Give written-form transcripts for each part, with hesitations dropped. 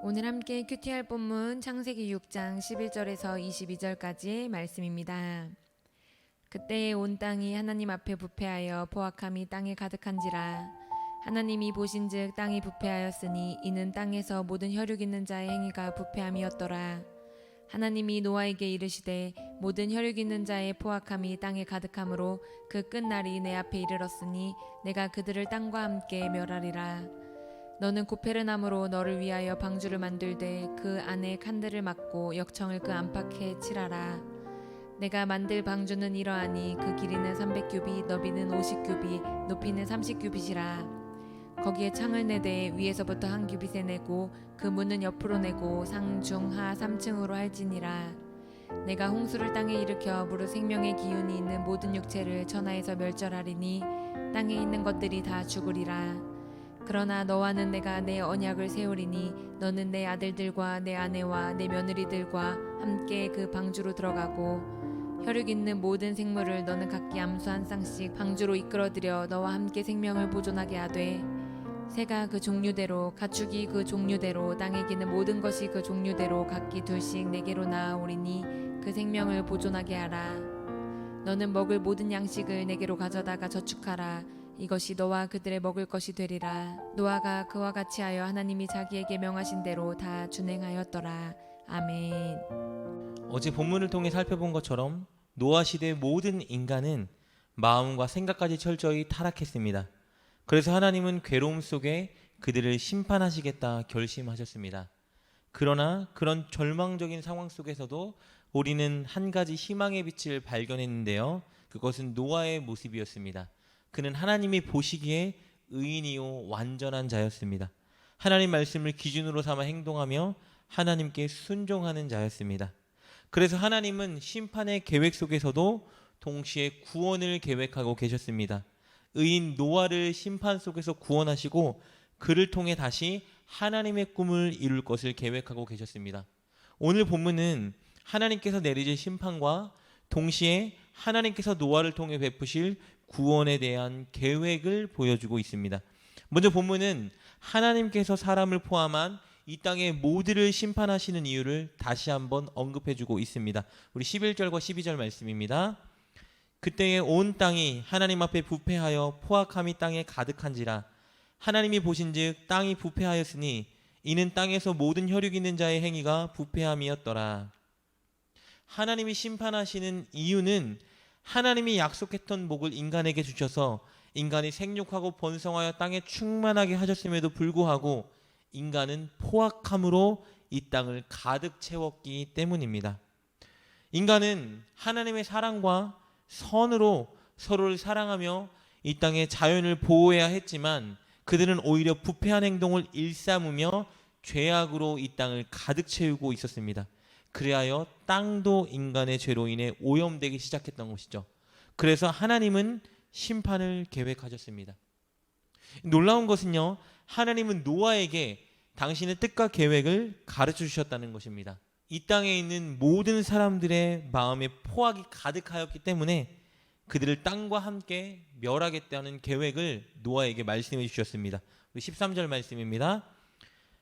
오늘 함께 큐티할 본문 창세기 6장 11절에서 22절까지의 말씀입니다. 그때 온 땅이 하나님 앞에 부패하여 포악함이 땅에 가득한지라. 하나님이 보신즉 땅이 부패하였으니 이는 땅에서 모든 혈육 있는 자의 행위가 부패함이었더라. 하나님이 노아에게 이르시되 모든 혈육 있는 자의 포악함이 땅에 가득하므로 그 끝날이 내 앞에 이르렀으니 내가 그들을 땅과 함께 멸하리라. 너는 고페르나무로 너를 위하여 방주를 만들되 그 안에 칸들을 막고 역청을 그 안팎에 칠하라. 내가 만들 방주는 이러하니 그 길이는 300규빗, 너비는 50규빗, 높이는 30규빗이라. 거기에 창을 내되 위에서부터 한 규빗에 내고 그 문은 옆으로 내고 상, 중, 하 3층으로 할지니라. 내가 홍수를 땅에 일으켜 무릇 생명의 기운이 있는 모든 육체를 천하에서 멸절하리니 땅에 있는 것들이 다 죽으리라. 그러나 너와는 내가 내 언약을 세우리니 너는 내 아들들과 내 아내와 내 며느리들과 함께 그 방주로 들어가고 혈육 있는 모든 생물을 너는 각기 암수 한 쌍씩 방주로 이끌어들여 너와 함께 생명을 보존하게 하되 새가 그 종류대로 가축이 그 종류대로 땅에 기는 모든 것이 그 종류대로 각기 둘씩 내게로 나아오리니 그 생명을 보존하게 하라. 너는 먹을 모든 양식을 내게로 가져다가 저축하라. 이것이 너와 그들의 먹을 것이 되리라. 노아가 그와 같이 하여 하나님이 자기에게 명하신 대로 다 준행하였더라. 아멘. 어제 본문을 통해 살펴본 것처럼 노아 시대의 모든 인간은 마음과 생각까지 철저히 타락했습니다. 그래서 하나님은 괴로움 속에 그들을 심판하시겠다 결심하셨습니다. 그러나 그런 절망적인 상황 속에서도 우리는 한 가지 희망의 빛을 발견했는데요. 그것은 노아의 모습이었습니다. 그는 하나님이 보시기에 의인이요 완전한 자였습니다. 하나님 말씀을 기준으로 삼아 행동하며 하나님께 순종하는 자였습니다. 그래서 하나님은 심판의 계획 속에서도 동시에 구원을 계획하고 계셨습니다. 의인 노아를 심판 속에서 구원하시고 그를 통해 다시 하나님의 꿈을 이룰 것을 계획하고 계셨습니다. 오늘 본문은 하나님께서 내리실 심판과 동시에 하나님께서 노아를 통해 베푸실 구원에 대한 계획을 보여주고 있습니다. 먼저 본문은 하나님께서 사람을 포함한 이 땅의 모두를 심판하시는 이유를 다시 한번 언급해주고 있습니다. 우리 11절과 12절 말씀입니다. 그때에 온 땅이 하나님 앞에 부패하여 포악함이 땅에 가득한지라. 하나님이 보신즉 땅이 부패하였으니 이는 땅에서 모든 혈육 있는 자의 행위가 부패함이었더라. 하나님이 심판하시는 이유는 하나님이 약속했던 복을 인간에게 주셔서 인간이 생육하고 번성하여 땅에 충만하게 하셨음에도 불구하고 인간은 포악함으로 이 땅을 가득 채웠기 때문입니다. 인간은 하나님의 사랑과 선으로 서로를 사랑하며 이 땅의 자연을 보호해야 했지만 그들은 오히려 부패한 행동을 일삼으며 죄악으로 이 땅을 가득 채우고 있었습니다. 그리하여 땅도 인간의 죄로 인해 오염되기 시작했던 것이죠. 그래서 하나님은 심판을 계획하셨습니다. 놀라운 것은요, 하나님은 노아에게 당신의 뜻과 계획을 가르쳐 주셨다는 것입니다. 이 땅에 있는 모든 사람들의 마음에 포악이 가득하였기 때문에 그들을 땅과 함께 멸하겠다는 계획을 노아에게 말씀해 주셨습니다. 13절 말씀입니다.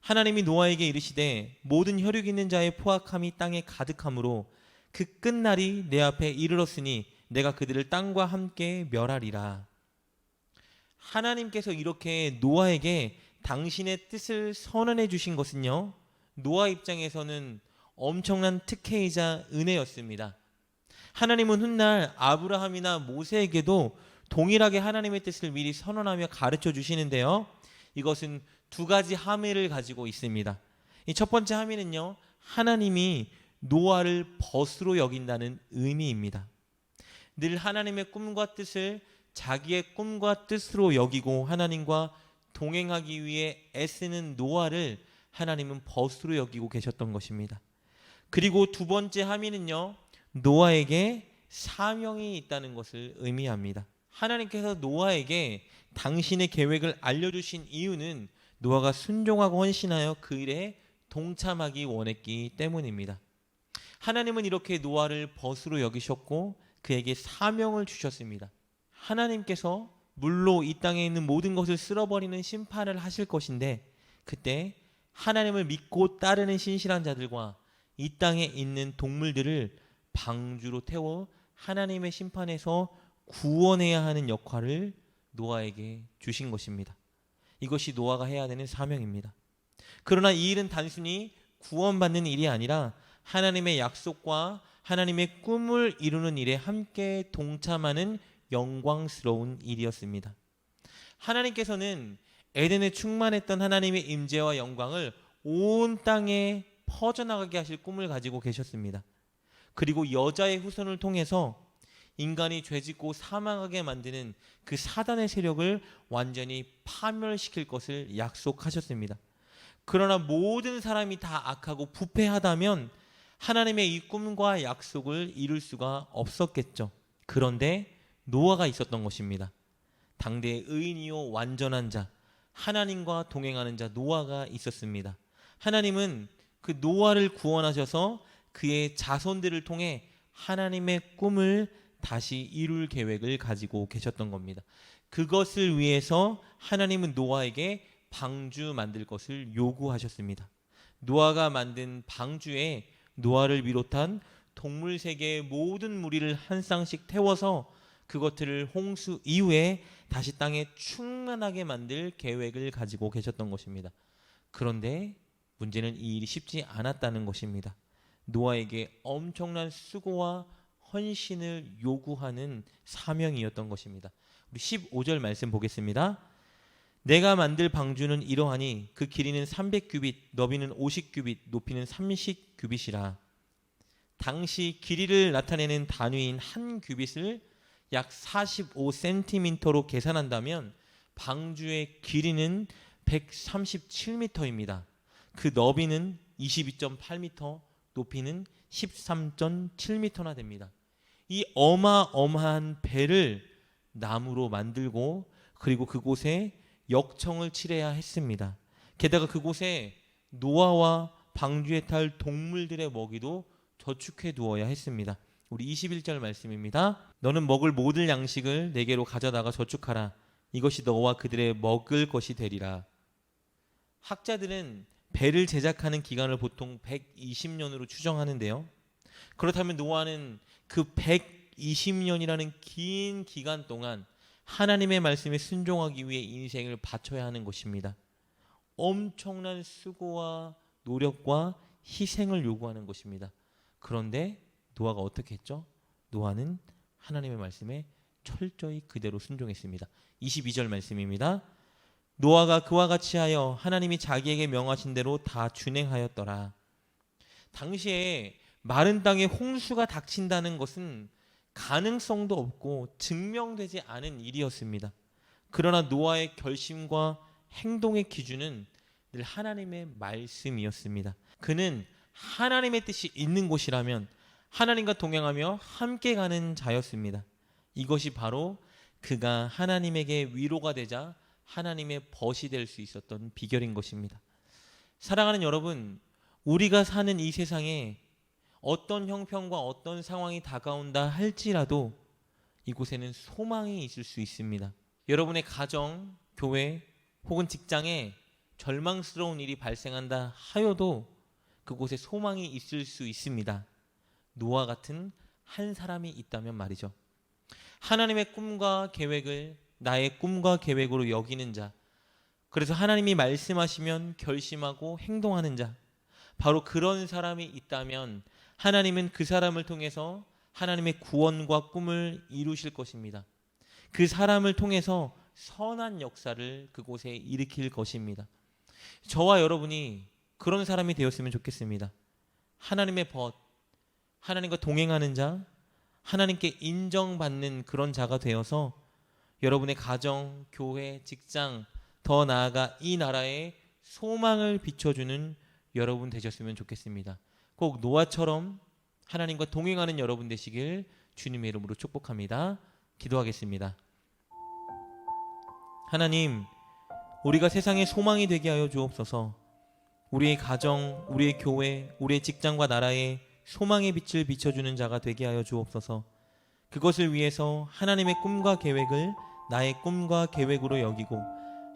하나님이 노아에게 이르시되 모든 혈육 있는 자의 포악함이 땅에 가득하므로 그 끝날이 내 앞에 이르렀으니 내가 그들을 땅과 함께 멸하리라. 하나님께서 이렇게 노아에게 당신의 뜻을 선언해 주신 것은요, 노아 입장에서는 엄청난 특혜이자 은혜였습니다. 하나님은 훗날 아브라함이나 모세에게도 동일하게 하나님의 뜻을 미리 선언하며 가르쳐 주시는데요, 이것은 두 가지 함의를 가지고 있습니다. 이 첫 번째 함의는요, 하나님이 노아를 벗으로 여긴다는 의미입니다. 늘 하나님의 꿈과 뜻을 자기의 꿈과 뜻으로 여기고 하나님과 동행하기 위해 애쓰는 노아를 하나님은 벗으로 여기고 계셨던 것입니다. 그리고 두 번째 함의는요, 노아에게 사명이 있다는 것을 의미합니다. 하나님께서 노아에게 당신의 계획을 알려주신 이유는 노아가 순종하고 헌신하여 그 일에 동참하기 원했기 때문입니다. 하나님은 이렇게 노아를 벗으로 여기셨고 그에게 사명을 주셨습니다. 하나님께서 물로 이 땅에 있는 모든 것을 쓸어버리는 심판을 하실 것인데 그때 하나님을 믿고 따르는 신실한 자들과 이 땅에 있는 동물들을 방주로 태워 하나님의 심판에서 구원해야 하는 역할을 노아에게 주신 것입니다. 이것이 노아가 해야 되는 사명입니다. 그러나 이 일은 단순히 구원받는 일이 아니라 하나님의 약속과 하나님의 꿈을 이루는 일에 함께 동참하는 영광스러운 일이었습니다. 하나님께서는 에덴에 충만했던 하나님의 임재와 영광을 온 땅에 퍼져나가게 하실 꿈을 가지고 계셨습니다. 그리고 여자의 후손을 통해서 인간이 죄짓고 사망하게 만드는 그 사단의 세력을 완전히 파멸시킬 것을 약속하셨습니다. 그러나 모든 사람이 다 악하고 부패하다면 하나님의 이 꿈과 약속을 이룰 수가 없었겠죠. 그런데 노아가 있었던 것입니다. 당대의 의인이요 완전한 자, 하나님과 동행하는 자 노아가 있었습니다. 하나님은 그 노아를 구원하셔서 그의 자손들을 통해 하나님의 꿈을 다시 이룰 계획을 가지고 계셨던 겁니다. 그것을 위해서 하나님은 노아에게 방주 만들 것을 요구하셨습니다. 노아가 만든 방주에 노아를 비롯한 동물 세계의 모든 무리를 한 쌍씩 태워서 그것들을 홍수 이후에 다시 땅에 충만하게 만들 계획을 가지고 계셨던 것입니다. 그런데 문제는 이 일이 쉽지 않았다는 것입니다. 노아에게 엄청난 수고와 헌신을 요구하는 사명이었던 것입니다. 우리 15절 말씀 보겠습니다. 내가 만들 방주는 이러하니 그 길이는 300규빗, 너비는 50규빗, 높이는 30규빗이라. 당시 길이를 나타내는 단위인 한 규빗을 약 45cm로 계산한다면 방주의 길이는 137m입니다. 그 너비는 22.8m, 높이는 13.7m나 됩니다. 이 어마어마한 배를 나무로 만들고 그리고 그곳에 역청을 칠해야 했습니다. 게다가 그곳에 노아와 방주에 탈 동물들의 먹이도 저축해 두어야 했습니다. 우리 21절 말씀입니다. 너는 먹을 모든 양식을 내게로 가져다가 저축하라. 이것이 너와 그들의 먹을 것이 되리라. 학자들은 배를 제작하는 기간을 보통 120년으로 추정하는데요. 그렇다면 노아는 그 120년이라는 긴 기간 동안 하나님의 말씀에 순종하기 위해 인생을 바쳐야 하는 것입니다. 엄청난 수고와 노력과 희생을 요구하는 것입니다. 그런데 노아가 어떻게 했죠? 노아는 하나님의 말씀에 철저히 그대로 순종했습니다. 22절 말씀입니다. 노아가 그와 같이 하여 하나님이 자기에게 명하신 대로 다 준행하였더라. 당시에 마른 땅에 홍수가 닥친다는 것은 가능성도 없고 증명되지 않은 일이었습니다. 그러나 노아의 결심과 행동의 기준은 늘 하나님의 말씀이었습니다. 그는 하나님의 뜻이 있는 곳이라면 하나님과 동행하며 함께 가는 자였습니다. 이것이 바로 그가 하나님에게 위로가 되자 하나님의 벗이 될 수 있었던 비결인 것입니다. 사랑하는 여러분, 우리가 사는 이 세상에 어떤 형편과 어떤 상황이 다가온다 할지라도 이곳에는 소망이 있을 수 있습니다. 여러분의 가정, 교회 혹은 직장에 절망스러운 일이 발생한다 하여도 그곳에 소망이 있을 수 있습니다. 노아 같은 한 사람이 있다면 말이죠. 하나님의 꿈과 계획을 나의 꿈과 계획으로 여기는 자, 그래서 하나님이 말씀하시면 결심하고 행동하는 자, 바로 그런 사람이 있다면 하나님은 그 사람을 통해서 하나님의 구원과 꿈을 이루실 것입니다. 그 사람을 통해서 선한 역사를 그곳에 일으킬 것입니다. 저와 여러분이 그런 사람이 되었으면 좋겠습니다. 하나님의 벗, 하나님과 동행하는 자, 하나님께 인정받는 그런 자가 되어서 여러분의 가정, 교회, 직장, 더 나아가 이 나라에 소망을 비춰주는 여러분 되셨으면 좋겠습니다. 꼭 노아처럼 하나님과 동행하는 여러분 되시길 주님의 이름으로 축복합니다. 기도하겠습니다. 하나님, 우리가 세상의 소망이 되게 하여 주옵소서. 우리의 가정, 우리의 교회, 우리의 직장과 나라에 소망의 빛을 비춰주는 자가 되게 하여 주옵소서. 그것을 위해서 하나님의 꿈과 계획을 나의 꿈과 계획으로 여기고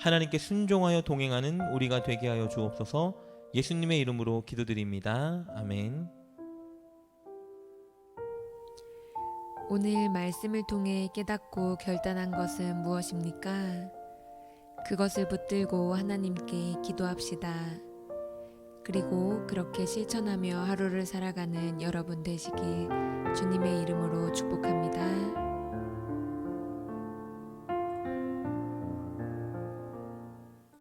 하나님께 순종하여 동행하는 우리가 되게 하여 주옵소서. 예수님의 이름으로 기도드립니다. 아멘. 오늘 말씀을 통해 깨닫고 결단한 것은 무엇입니까? 그것을 붙들고 하나님께 기도합시다. 그리고 그렇게 실천하며 하루를 살아가는 여러분 되시길 주님의 이름으로 축복합니다.